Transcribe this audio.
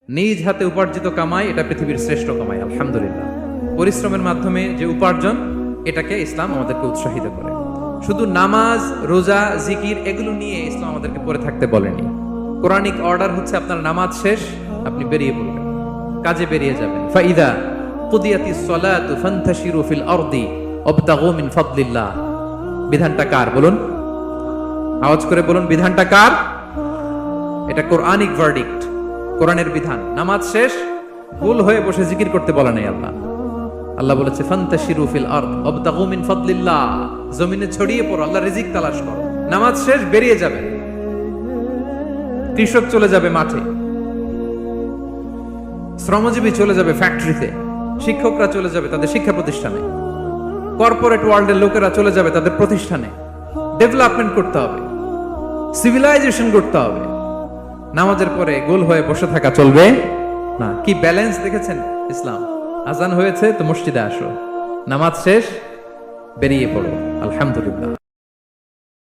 নিজ হাতে উপার্জিত কামাই এটা পৃথিবীর শ্রেষ্ঠ কামাই, আলহামদুলিল্লাহ। পরিশ্রমের মাধ্যমে যে উপার্জন, এটাকে ইসলাম আমাদেরকে উৎসাহিত করে। শুধু নামাজ, রোজা, জিকির এগুলো নিয়ে ইসলাম আমাদেরকে পড়ে থাকতে বলেনি। কোরআনিক অর্ডার হচ্ছে আপনার নামাজ শেষ, আপনি বেরিয়ে পড়বেন, কাজে বেরিয়ে যাবেন। ফাইদা কুদিয়াতিস সালাতু ফান্তাশিরু ফিল আরদি ওয়াবতাগু মিন ফাদলিল্লাহ। বিধানটা কার বলুন? আওয়াজ করে বলুন, বিধানটা কার? এটা কোরআনিক ভার্ডিক্ট, কোরআনের বিধান। নামাজ শেষ, ভুল হয়ে বসে জিকির করতে বলা নেই আল্লাহ। আল্লাহ বলেছে ফান্তাশিরু ফিল আরদ ওয়াবতাগু মিন ফাদলিল্লাহ, জমিনে ছড়িয়ে পড়ো, আল্লাহর রিজিক তালাশ করো। নামাজ শেষ, বেরিয়ে যাবে। কৃষক চলে যাবে মাঠে, শ্রমজীবী চলে যাবে ফ্যাক্টরিতে, শিক্ষকরা চলে যাবে তাদের শিক্ষা প্রতিষ্ঠানে, কর্পোরেট ওয়ার্ল্ডের লোকেরা চলে যাবে তাদের প্রতিষ্ঠানে। ডেভেলপমেন্ট করতে হবে, সিভিলাইজেশন করতে হবে। নামাজের পরে গোল হয়ে বসে থাকা চলবে না। কি ব্যালেন্স দেখেছেন ইসলাম? আজান হয়েছে তো মসজিদে আসো, নামাজ শেষ বেরিয়ে পড়ো, আলহামদুলিল্লাহ।